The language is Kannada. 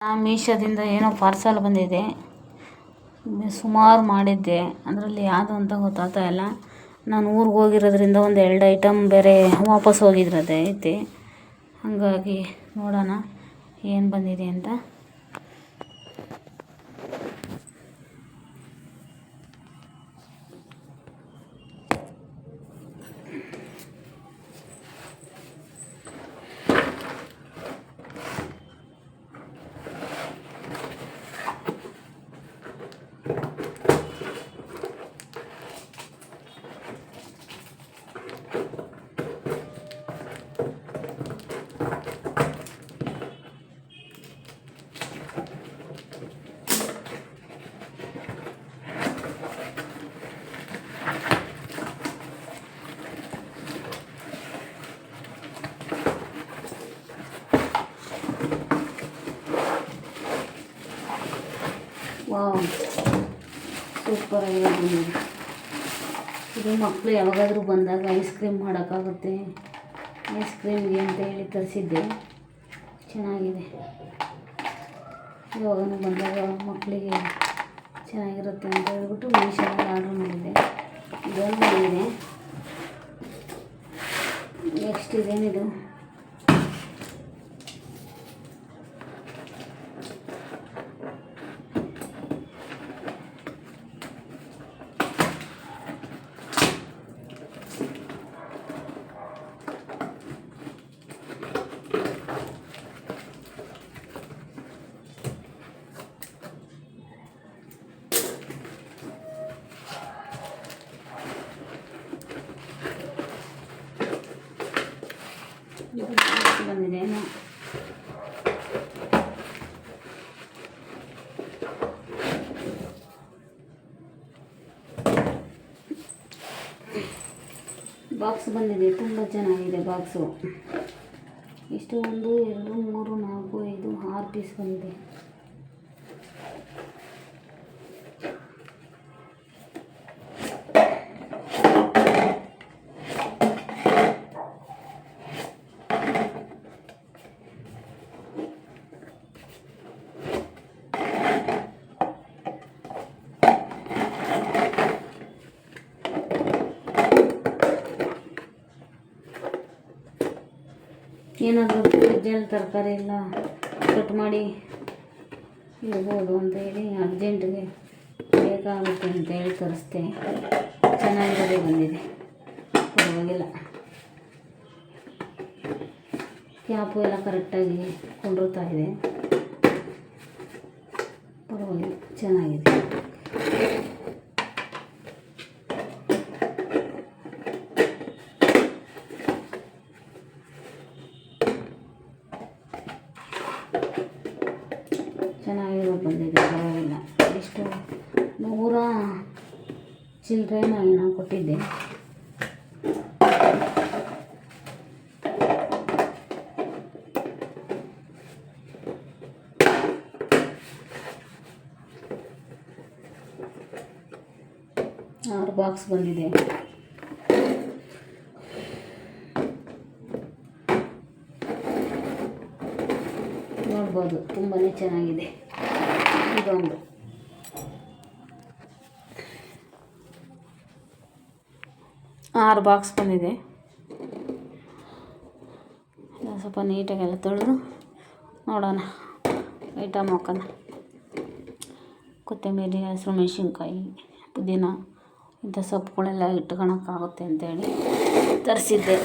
ಮೀಶೋದಿಂದ ಏನೋ ಪಾರ್ಸಲ್ ಬಂದಿದೆ. ಸುಮಾರು ಮಾಡಿದ್ದೆ, ಅದರಲ್ಲಿ ಯಾವುದು ಅಂತ ಗೊತ್ತಾಗ್ತಾ ಇಲ್ಲ. ನಾನು ಊರಿಗೆ ಹೋಗಿರೋದ್ರಿಂದ ಒಂದು 2 ಐಟಮ್ ಬೇರೆ ವಾಪಸ್ ಹೋಗಿದ್ರದ್ದು ಐತೆ. ಹಾಗಾಗಿ ನೋಡೋಣ ಏನು ಬಂದಿದೆ ಅಂತ. ವಾವ್, ಸೂಪರ್ ಆಗಿದೆ ಬಂದಿದೆ. ಇದು ಮಕ್ಕಳು ಯಾವಾಗಾದರೂ ಬಂದಾಗ ಐಸ್ ಕ್ರೀಮ್ ಮಾಡೋಕ್ಕಾಗುತ್ತೆ. ಐಸ್ ಕ್ರೀಮ್ಗೆ ಅಂತ ಹೇಳಿ ತರಿಸಿದ್ದೆ, ಚೆನ್ನಾಗಿದೆ. ಯಾವಾಗಲೂ ಬಂದಾಗ ಮಕ್ಕಳಿಗೆ ಚೆನ್ನಾಗಿರುತ್ತೆ ಅಂತ ಹೇಳ್ಬಿಟ್ಟು ಮೀಶೋದಲ್ಲಿ ಆರ್ಡ್ರ್ ಮಾಡಿದ್ದೆ. ಇದೊಂದು ಬಂದಿದೆ. ನೆಕ್ಸ್ಟ್ ಇದೇನಿದು, ಬಂದಿದೆ. ಬಾಕ್ಸ್ ಬಂದಿದೆ, ತುಂಬ ಚೆನ್ನಾಗಿದೆ ಬಾಕ್ಸು. ಇಷ್ಟು 1 2 3 4 5 6 ಪೀಸ್ ಬಂದಿದೆ. ಏನಾದರೂ ಫ್ರಿಜ್ಜಲ್ಲಿ ತರಕಾರಿ ಎಲ್ಲ ಕಟ್ ಮಾಡಿ ಇಡ್ಬೋದು ಅಂತೇಳಿ ಅರ್ಜೆಂಟಿಗೆ ಬೇಕಾಗುತ್ತೆ ಅಂತೇಳಿ ತರಿಸ್ದೆ. ಚೆನ್ನಾಗಿರೋದೇ ಬಂದಿದೆ, ಪರವಾಗಿಲ್ಲ. ಕ್ಯಾಪು ಎಲ್ಲ ಕರೆಕ್ಟಾಗಿ ಕೊಂಡಿರ್ತಾ ಇದೆ, ಪರವಾಗಿಲ್ಲ, ಚೆನ್ನಾಗಿದೆ. ಚೆನ್ನಾಗಿರೋ ಬಂದಿದೆ, ಪರವಾಗಿಲ್ಲ. ಇಷ್ಟು 100 ಚಿಲ್ಲರೆ ನಾನು ಕೊಟ್ಟಿದ್ದೆ. ಬಾಕ್ಸ್ ಬಂದಿದೆ. ನೋಡ್ಬೋದು, ತುಂಬಾ ಚೆನ್ನಾಗಿದೆ. ಇದೊಂದು 6 ಬಾಕ್ಸ್ ಬಂದಿದೆ. ಸ್ವಲ್ಪ ನೀಟಾಗೆಲ್ಲ ತೊಳೆದು ನೋಡೋಣ, ಐಟಮ್ ಹಾಕೋಣ. ಕೊತ್ತಂಬರಿ, ಹಸಿರು ಮೆಣಸಿನ್ಕಾಯಿ, ಪುದೀನ ಇಂಥ ಸೊಪ್ಪುಗಳೆಲ್ಲ ಇಟ್ಕೊಳಕ್ಕಾಗುತ್ತೆ ಅಂತೇಳಿ ತರಿಸಿದ್ದೆ.